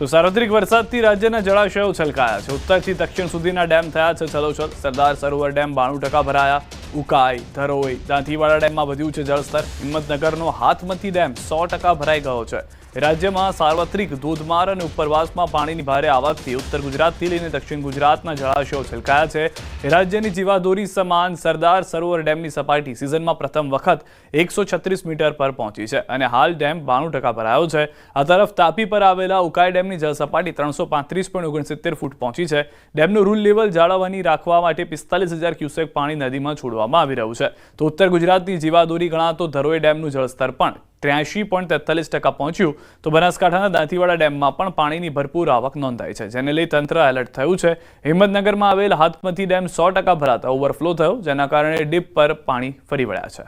તો સાર્વત્રિક વરસાદથી રાજ્યના જળાશયો છલકાયા છે। ઉત્તરથી દક્ષિણ સુધીના ડેમ થયા છે છલોછલ। સરદાર સરોવર ડેમ 92% ભરાયા। ઉકાઈ, ધરોઈ, દાંતીવાડા ડેમમાં વધ્યું છે જળસ્તર। હિંમતનગરનો હાથમતી ડેમ 100% ભરાઈ ગયો છે। રાજ્યમાં સાર્વત્રિક ધોધમાર અને ઉપરવાસમાં પાણીની ભારે આવકથી ઉત્તર ગુજરાતથી લઈને દક્ષિણ ગુજરાતના જળાશયો છલકાયા છે। રાજ્યની જીવાદોરી સમાન સરદાર સરોવર ડેમની સપાટી સિઝનમાં પ્રથમ વખત 136 મીટર પર પહોંચી છે અને હાલ ડેમ 92% ભરાયો છે। આ તરફ તાપી પર આવેલા ઉકાઈ ડેમની જળસપાટી 335.69 ફૂટ પહોંચી છે। ડેમનું રૂલ લેવલ જાળવણી રાખવા માટે 45,000 ક્યુસેક પાણી નદીમાં છોડવામાં આવી રહ્યું છે। તો ઉત્તર ગુજરાતની જીવાદોરી ગણાતો ધરોઈ ડેમનું જળસ્તર પણ 83.43% પહોંચ્યું। તો બનાસકાંઠાના દાંતીવાડા ડેમમાં પણ પાણીની ભરપૂર આવક નોંધાઈ છે, જેને લઈ તંત્ર એલર્ટ થયું છે। હિંમતનગરમાં આવેલ હાથમતી ડેમ 100% ભરાતા ઓવરફ્લો થયો, જેના કારણે ડીપ પર પાણી ફરી વળ્યા છે।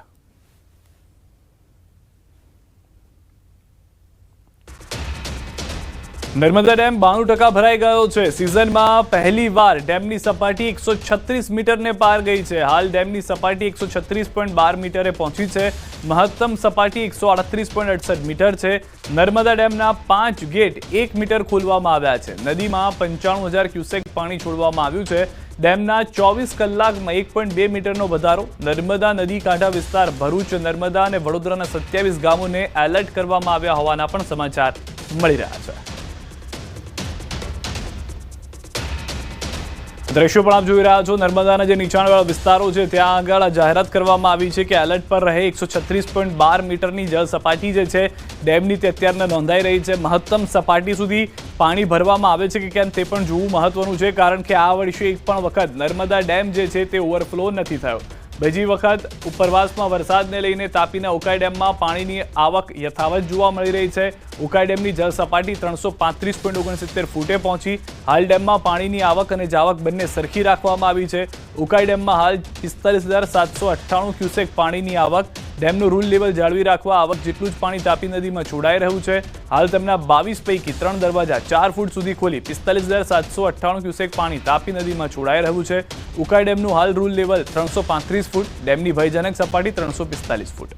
નર્મદા ડેમ 92% ભરાઈ ગયો છે। સિઝનમાં પહેલીવાર ડેમની સપાટી 136 મીટરને પાર ગઈ છે। હાલ ડેમની સપાટી 136.12 મીટરે પહોંચી છે। મહત્તમ સપાટી 138.68 મીટર છે। નર્મદા ડેમના 5 ગેટ 1 મીટર ખોલવામાં આવ્યા છે। નદીમાં 95,000 ક્યુસેક પાણી છોડવામાં આવ્યું છે। ડેમના 24 કલાકમાં 1.2 મીટરનો વધારો। નર્મદા નદી કાંઠા વિસ્તાર ભરૂચ, નર્મદા અને વડોદરાના 27 ગામોને એલર્ટ કરવામાં આવ્યા હોવાના પણ સમાચાર મળી રહ્યા છે। દ્રશ્યો પણ આપ જોઈ રહ્યા છો। નર્મદાના જે નીચાણવાળા વિસ્તારો છે ત્યાં આગળ જાહેરાત કરવામાં આવી છે કે એલર્ટ પર રહે। 136.12 મીટરની જળ સપાટી જે છે ડેમની તે અત્યારના નોંધાઈ રહી છે। મહત્તમ સપાટી સુધી પાણી ભરવામાં આવે છે કે કેમ તે પણ જોવું મહત્વનું છે, કારણ કે આ વર્ષે એક પણ વખત નર્મદા ડેમ જે છે તે ઓવરફ્લો નથી થયો। બીજી વખત ઉપરવાસમાં વરસાદને લઈને તાપીના ઉકાઈ ડેમમાં પાણીની આવક યથાવત જોવા મળી રહી છે। ઉકાઈ ડેમની જળ સપાટી 335.69 ફૂટે પહોંચી। હાલ ડેમમાં પાણીની આવક અને જાવક બંને સરખી રાખવામાં આવી છે। ઉકાઈ ડેમમાં હાલ 45,798 ક્યુસેક પાણીની આવક। ડેમનું રૂલ લેવલ જાળવી રાખવા આવક જેટલું જ પાણી તાપી નદીમાં છોડાઈ રહ્યું છે। હાલ તેમના 22 પૈકી 3 દરવાજા 4 ફૂટ સુધી ખોલી 45,798 ક્યુસેક પાણી તાપી નદીમાં છોડાઈ રહ્યું છે। ઉકાઈ ડેમનું હાલ રૂલ લેવલ 335 ફૂટ, ડેમની ભયજનક સપાટી 345 ફૂટ।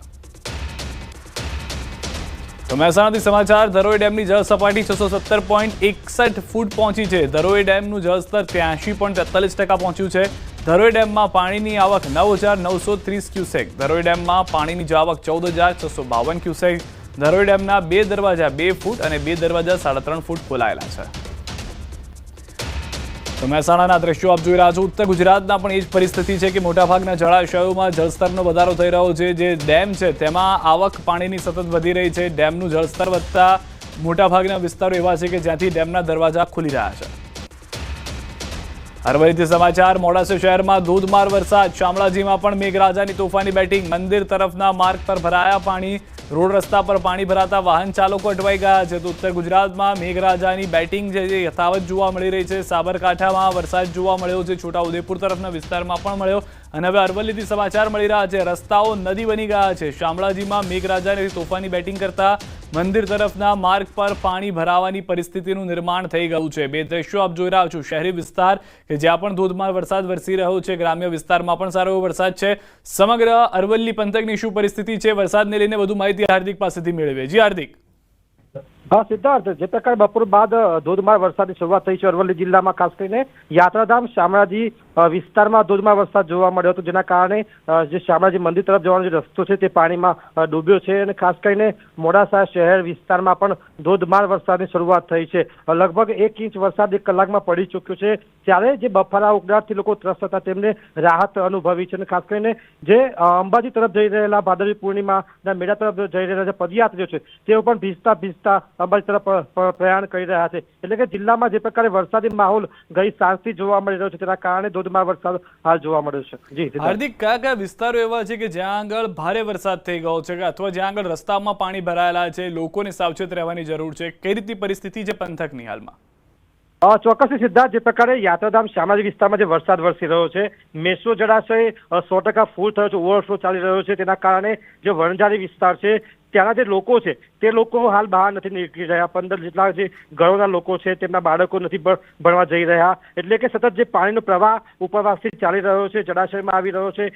તો મહેસાણાથી સમાચાર। ધરોઈ ડેમની જળ સપાટી 617.61 ફૂટ પહોંચી છે। ધરોઈ ડેમનું જળસ્તર 83.43% પહોંચ્યું છે। ધરોઈ ડેમમાં પાણીની આવક 9,930 ક્યુસેક। ધરોઈ ડેમમાં પાણીની જાવક 14,652 ક્યુસેક। ધરોઈ ડેમના 2 દરવાજા 2 ફૂટ અને 2 દરવાજા 3.5 ફૂટ ખોલાયેલા છે। તો મહેસાણાના દ્રશ્યો આપ જોઈ રહ્યા છો। ઉત્તર ગુજરાતના પણ એ જ પરિસ્થિતિ છે કે મોટાભાગના જળાશયોમાં જળસ્તરનો વધારો થઈ રહ્યો છે। જે ડેમ છે તેમાં આવક પાણીની સતત વધી રહી છે। ડેમનું જળસ્તર વધતા મોટાભાગના વિસ્તારો એવા છે કે જ્યાંથી ડેમના દરવાજા ખુલી રહ્યા છે। અરવલ્લીથી સમાચાર। મોડાસા શહેરમાં ધોધમાર વરસાદ। શામળાજીમાં પણ મેઘરાજાની તોફાની બેટિંગ। મંદિર તરફના માર્ગ પર ભરાયા પાણી। રોડ રસ્તા પર પાણી ભરાતા વાહન ચાલકો અટવાઈ ગયા છે। તો ઉત્તર ગુજરાતમાં મેઘરાજાની બેટિંગ જે યથાવત જોવા મળી રહી છે। સાબરકાંઠામાં વરસાદ જોવા મળ્યો છે, છોટાઉદેપુર તરફના વિસ્તારમાં પણ મળ્યો અને હવે અરવલ્લીથી સમાચાર મળી રહ્યા છે। રસ્તાઓ નદી બની ગયા છે। શામળાજીમાં મેઘરાજાની તોફાની બેટિંગ કરતા મંદિર તરફના માર્ગ પર પાણી ભરાવાની પરિસ્થિતિનું નિર્માણ થઈ ગયું છે। બે દ્રશ્યો આપ જોઈ રહ્યા છો। શહેરી વિસ્તાર કે જ્યાં પણ ધોધમાર વરસાદ વરસી રહ્યો છે, ગ્રામ્ય વિસ્તારમાં પણ સારો એવો વરસાદ છે। સમગ્ર અરવલ્લી પંથકની શું પરિસ્થિતિ છે, વરસાદને લઈને વધુ માહિતી હાર્દિક પાસેથી મેળવીએ। જી હાર્દિક। હા સિદ્ધાર્થ, જે પ્રકારે બપોર બાદ ધોધમાર વરસાદની શરૂઆત થઈ છે અરવલ્લી જિલ્લામાં, ખાસ કરીને યાત્રાધામ શામળાજી વિસ્તારમાં ધોધમાર વરસાદ જોવા મળ્યો હતો, જેના કારણે જે શામળાજી મંદિર તરફ જવાનો જે રસ્તો છે તે પાણીમાં ડૂબ્યો છે અને ખાસ કરીને મોડાસા શહેર વિસ્તારમાં પણ ધોધમાર વરસાદની શરૂઆત થઈ છે। લગભગ 1 ઇંચ વરસાદ 1 કલાકમાં પડી ચૂક્યો છે, ત્યારે જે બફારા ઉકળાટથી લોકો ત્રસ્ત હતા તેમને રાહત અનુભવી છે અને ખાસ કરીને જે અંબાજી તરફ જઈ રહેલા ભાદરવી પૂર્ણિમાના મેળા તરફ જઈ રહેલા જે પદયાત્રીઓ છે તેઓ પણ ભીજતા ભીજતા અંબાજી તરફ પ્રયાણ કરી રહ્યા છે। એટલે કે જિલ્લામાં જે પ્રકારે વરસાદી માહોલ ગઈ સાંજથી જોવા મળી રહ્યો છે, તેના કારણે ધોધમાર વરસાદ હાલ જોવા મળ્યો છે। જી હાર્દિક, કયા કયા વિસ્તારો એવા છે કે જ્યાં આગળ ભારે વરસાદ થઈ ગયો છે અથવા જ્યાં આગળ રસ્તામાં પાણી ભરાયેલા છે, લોકોને સાવચેત રહેવાની જરૂર છે? કઈ રીતની પરિસ્થિતિ છે પંથકની હાલમાં? ચોક્કસથી સિદ્ધાર્થ, જે પ્રકારે યાત્રાધામ શામળાજી વિસ્તારમાં જે વરસાદ વરસી રહ્યો છે, મેસો જળાશય 100% ફૂલ થયો છે, ઓવરફ્લો ચાલી રહ્યો છે, તેના કારણે જે વણઝારી વિસ્તાર છે ત્યાંના જે લોકો છે તે લોકો હાલ બહાર નથી નીકળી રહ્યા. 15 જેટલા જે ઘરોના લોકો છે તેમના બાળકો નથી ભણવા જઈ રહ્યા. એટલે કે સતત જે પાણીનો પ્રવાહ ઉપરવાસથી ચાલી રહ્યો છે, જળાશયમાં આવી રહ્યો છે,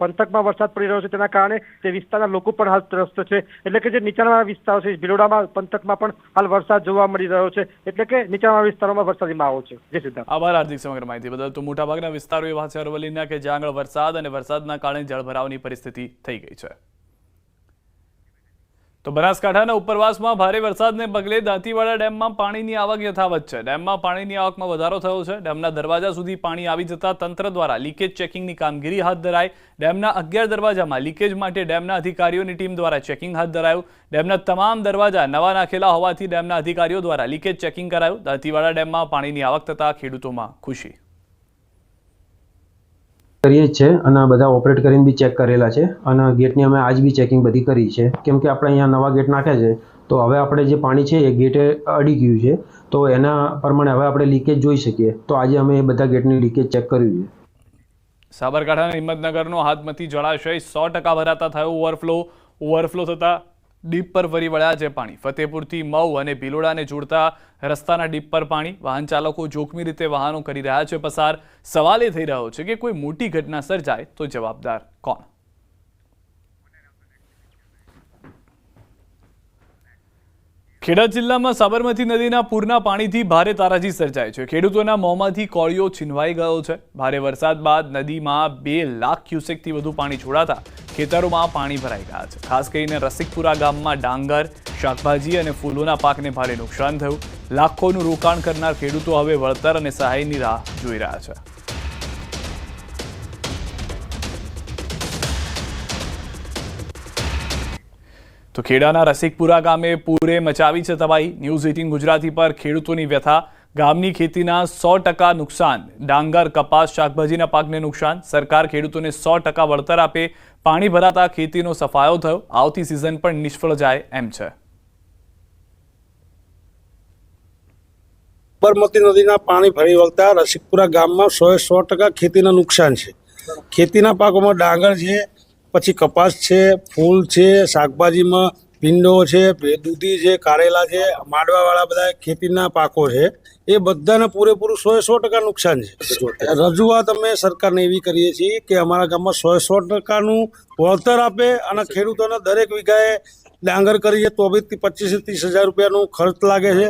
પંથકમાં વરસાદ પડી રહ્યો છે, તેના કારણે તે વિસ્તારના લોકો પણ હાલ ત્રસ્ત છે. એટલે કે જે નીચાણવાળા વિસ્તારો છે, ભિલોડામાં પંથકમાં પણ હાલ વરસાદ જોવા મળી રહ્યો છે. એટલે કે નીચાણવાળા વિસ્તારોમાં વરસાદી માહોલ છે. જે સિદ્ધાર્થ, આભાર હાર્દિક સમગ્ર માહિતી બદલ. તો મોટાભાગના વિસ્તારો એવા છે અરવલ્લીના કે જ્યાં આગળ વરસાદ અને વરસાદના કારણે જળભરાવની પરિસ્થિતિ થઈ ગઈ છે. તો બનાસકાંઠાના ઉપરવાસમાં ભારે વરસાદને પગલે દાંતીવાડા ડેમમાં પાણીની આવક યથાવત છે. ડેમમાં પાણીની આવકમાં વધારો થયો છે. ડેમના દરવાજા સુધી પાણી આવી જતા તંત્ર દ્વારા લીકેજ ચેકિંગની કામગીરી હાથ ધરાઈ. ડેમના 11 દરવાજામાં લીકેજ માટે ડેમના અધિકારીઓની ટીમ દ્વારા ચેકિંગ હાથ ધરાયું. ડેમના તમામ દરવાજા નવા નાખેલા હોવાથી ડેમના અધિકારીઓ દ્વારા લીકેજ ચેકિંગ કરાયું. દાંતીવાડા ડેમમાં પાણીની આવક થતા ખેડૂતોમાં ખુશી કરીએ જ છે અને બધા ઓપરેટ કરીને બી ચેક કરેલા છે અને ગેટની અમે આજ બી ચેકિંગ બધી કરી છે. કેમ કે આપણે અહીંયા નવા ગેટ નાખ્યા છે તો હવે આપણે જે પાણી છે એ ગેટે અડી ગયું છે, તો એના પ્રમાણે હવે આપણે લીકેજ જોઈ શકીએ. તો આજે અમે એ બધા ગેટની લીકેજ ચેક કર્યું છે. સાબરકાંઠાના હિંમતનગરનો હાથમતી જળાશય 100% ભરાતા થયો ઓવરફ્લો થતા ડીપ પર ફરી વળ્યા છે પાણી. ફતેપુરથી મઉ અને ભિલોડાને જોડતા રસ્તાના ડીપ પર પાણી. વાહન ચાલકો જોખમી રીતે વાહનો કરી રહ્યા છે પસાર. સવાલ એ થઈ રહ્યો છે કે કોઈ મોટી ઘટના સર્જાય તો જવાબદાર કોણ? ખેડા જિલ્લામાં સાબરમતી નદીના પૂરના પાણીથી ભારે તારાજી સર્જાય છે. ખેડૂતોના મોંમાંથી કોળિયો છીનવાઈ ગયો છે. ભારે વરસાદ બાદ નદીમાં 2 લાખ ક્યુસેકથી વધુ પાણી છોડાતા ખેતરોમાં પાણી ભરાઈ ગયા છે. ખાસ કરીને રસિકપુરા ગામમાં ડાંગર, શાકભાજી અને ફૂલોના પાકને ભારે નુકસાન થયું. લાખોનું રોકાણ કરનાર ખેડૂતો હવે વળતર અને સહાયની રાહ જોઈ રહ્યા છે. તો ખેડાના રસિકપુરા ગામે પૂરે મચાવી છે તબાહી. ન્યૂઝ 18 ગુજરાતી પર ખેડૂતોની વ્યથા. ગામની ખેતીના 100% નુકસાન. ડાંગર, કપાસ, શાકભાજીના પાકને નુકસાન. સરકાર ખેડૂતોને 100% વળતર આપે. પાણી ભરાતા ખેતીનો સફાયો થયો. આવતી સિઝન પણ નિષ્ફળ જાય એમ છે. સાબરમતી નદીના પાણી ફરી વળતા રસિકપુરા ગામમાં 100% ખેતીનું નુકસાન છે. ખેતીના પાકોમાં ડાંગર છે, પછી કપાસ છે, ફૂલ છે, શાકભાજીમાં ભીંડો છે, દૂધી છે, કારેલા છે, માંડવાવાળા બધા ખેતીના પાકો છે. એ બધાને પૂરેપૂરું 100% નુકસાન છે. રજૂઆત અમે સરકારને એવી કરીએ છીએ કે અમારા ગામમાં 100%નું વળતર આપે અને ખેડૂતોને દરેક વીઘાએ ડાંગર કરીએ તો બી 25,000 થી 30,000 રૂપિયાનું ખર્ચ લાગે છે.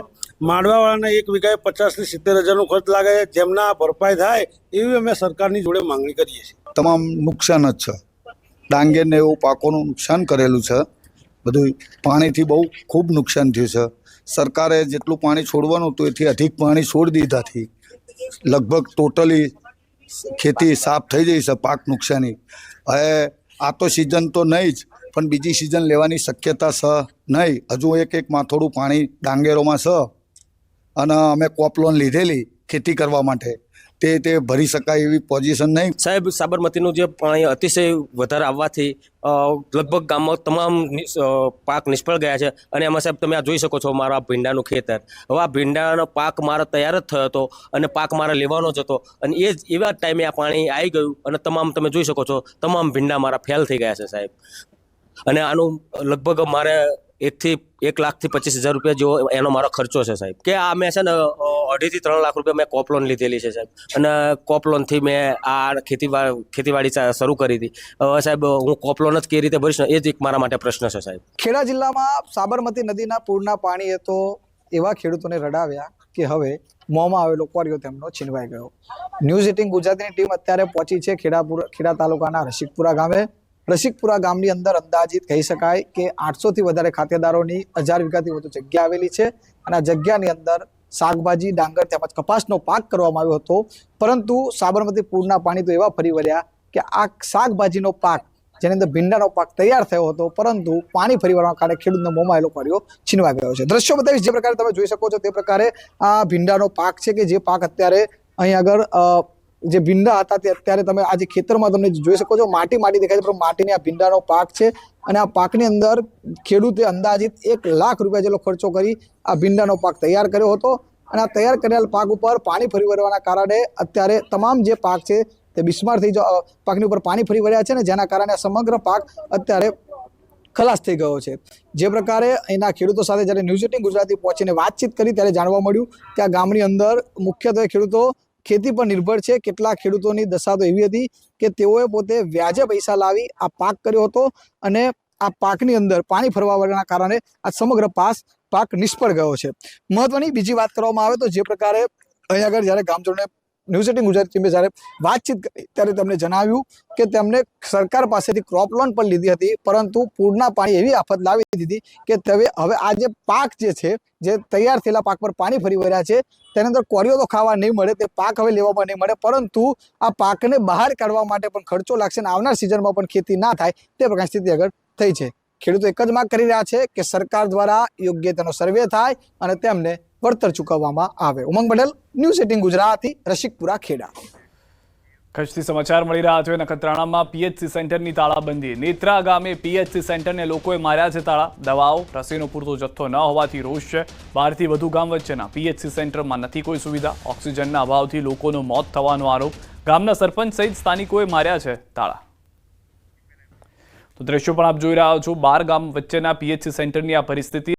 માંડવાવાળાને 1 વીઘાએ 50,000 થી 70,000નું ખર્ચ લાગે છે. જેમના ભરપાઈ થાય એવી અમે સરકારની જોડે માંગણી કરીએ છીએ. તમામ નુકસાન જ છે. ડાંગરને એવું પાકોનું નુકસાન કરેલું છે. બધું પાણીથી બહુ ખૂબ નુકસાન થયું છે. સરકારે જેટલું પાણી છોડવાનું હતું એથી અધિક પાણી છોડી દીધાથી લગભગ ટોટલી ખેતી સાફ થઈ જઈ છે. પાક નુકસાની હવે આ તો સિઝન તો નહીં જ, પણ બીજી સિઝન લેવાની શક્યતા છે નહીં. હજુ એક માથોડું પાણી ડાંગેરોમાં છે અને અમે કોપ લોન લીધેલી ખેતી કરવા માટે, તે ભરી શકાય એવી પોઝિશન નહીં. સાહેબ, સાબરમતીનું જે પાણી અતિશય વધારે આવવાથી લગભગ ગામમાં તમામ પાક નિષ્ફળ ગયા છે. અને એમાં સાહેબ તમે આ જોઈ શકો છો મારા ભીંડાનું ખેતર. હવે આ ભીંડાનો પાક મારો તૈયાર જ થયો હતો અને પાક મારે લેવાનો જ હતો અને એવા ટાઈમે આ પાણી આવી ગયું અને તમામ તમે જોઈ શકો છો તમામ ભીંડા મારા ફેલ થઈ ગયા છે સાહેબ. અને આનું લગભગ મારે 1 લાખ થી 25,000 રૂપિયા જેવો એનો મારો ખર્ચો છે સાહેબ. કે આ મેં છે ને 2.5 થી 3 લાખ રૂપિયા મેં કોપ લોન લીધેલી છે સાહેબ. અને કોપ લોનથી મેં આ ખેતીવાડી શરૂ કરી હતી. હવે સાહેબ હું કોપ લોન જ કઈ રીતે ભરીશ ને એ જ એક મારા માટે પ્રશ્ન છે સાહેબ. ખેડા જિલ્લામાં સાબરમતી નદીના પૂરના પાણીએ તો એવા ખેડૂતોને રડાવ્યા કે હવે મોંમાં આવેલો કોળિયો તેમનો છીનવાઈ ગયો. ન્યૂઝ 18 ગુજરાતીની ટીમ અત્યારે પહોંચી છે ખેડા તાલુકાના રસિકપુરા ગામે. રસિકપુરા ગામની અંદર અંદાજિત કહી શકાય કે 800 થી વધારે ખાતેદારોની 1000 વીઘાથી વધુ જગ્યા આવેલી છે અને આ જગ્યાની અંદર શાકભાજી, ડાંગર તેમજ કપાસનો પાક કરવામાં આવ્યો હતો. પરંતુ સાબરમતી પૂરના પાણી તો એવા ફરી વળ્યા કે આ શાકભાજીનો પાક, જેની અંદર ભીંડાનો પાક તૈયાર થયો હતો, પરંતુ પાણી ફરી વળવાના કારણે ખેડૂતનો મોંમાં આવેલો કોળિયો છીનવાઈ ગયો છે. દ્રશ્યો બતાવીશ જે પ્રકારે તમે જોઈ શકો છો તે પ્રકારે આ ભીંડાનો પાક છે કે જે પાક અત્યારે અહીં આગળ જે ભીંડા હતા તે અત્યારે તમે આજે ખેતરમાં તમને જોઈ શકો છો માટી દેખાય છે, પણ માટીની આ ભીંડાનો પાક છે અને આ પાકની અંદર ખેડૂતે અંદાજિત 1 લાખ રૂપિયા જેટલો ખર્ચો કરી આ ભીંડાનો પાક તૈયાર કર્યો હતો. અને આ તૈયાર કરેલ પાક ઉપર પાણી ફરી વળવાના કારણે અત્યારે તમામ જે પાક છે તે બિસ્માર થઈ પાકની ઉપર પાણી ફરી વળ્યા છે ને જેના કારણે સમગ્ર પાક અત્યારે ખલાસ થઈ ગયો છે. જે પ્રકારે અહીંના ખેડૂતો સાથે જ્યારે ન્યૂઝ 18 ગુજરાતી પહોંચીને વાતચીત કરી ત્યારે જાણવા મળ્યું કે આ ગામની અંદર મુખ્યત્વે ખેડૂતો ખેતી પર નિર્ભર છે. કેટલાક ખેડૂતોની દશા તો એવી હતી કે તેઓએ પોતે વ્યાજે પૈસા લાવી આ પાક કર્યો હતો અને આ પાકની અંદર પાણી ફરવાના કારણે આ સમગ્ર પાક નિષ્ફળ ગયો છે. મહત્વની બીજી વાત કરવામાં આવે તો જે પ્રકારે અહીં આગળ જ્યારે ગામજનોને ન્યૂઝ 18 ગુજરાતી ટીમે જ્યારે વાતચીત કરી ત્યારે તેમને જણાવ્યું કે તેમને સરકાર પાસેથી ક્રોપ લોન પણ લીધી હતી, પરંતુ પૂરના પાણી એવી આફત લાવી દીધી કે હવે આ જે પાક જે છે, જે તૈયાર થયેલા પાક પર પાણી ફરી વળ્યા છે, તેની અંદર કોરીઓ તો ખાવા નહીં મળે, તે પાક હવે લેવામાં નહીં મળે, પરંતુ આ પાકને બહાર કાઢવા માટે પણ ખર્ચો લાગશે અને આવનાર સિઝનમાં પણ ખેતી ના થાય તે પ્રકારની સ્થિતિ આગળ થઈ છે. ખેડૂતો એક જ માંગ કરી રહ્યા છે કે સરકાર દ્વારા યોગ્ય તેનો સર્વે થાય અને તેમને વળતર ચૂકવવામાં આવે. ઉમંગ પટેલ, ન્યૂઝ 18 ગુજરાતી, રસિકપુરા, ખેડા. કચ્છથી સમાચાર મળી રહ્યા છે. નખત્રાણામાં પીએચસી સેન્ટરની તાળાબંધી. નેત્રા ગામે પીએચસી સેન્ટરને લોકોએ માર્યા છે તાળા. દવાઓ, રસીનો પૂરતો જથ્થો ન હોવાથી રોષ છે. 12થી વધુ ગામ વચ્ચેના પીએચસી સેન્ટરમાં નથી કોઈ સુવિધા. ઓક્સિજનના અભાવથી લોકોનું મોત થવાનો આરોપ. ગામના સરપંચ સહિત સ્થાનિકોએ માર્યા છે તાળા. તો દ્રશ્યો પણ આપ જોઈ રહ્યા છો. 12 ગામ વચ્ચેના પીએચસી સેન્ટરની આ પરિસ્થિતિ.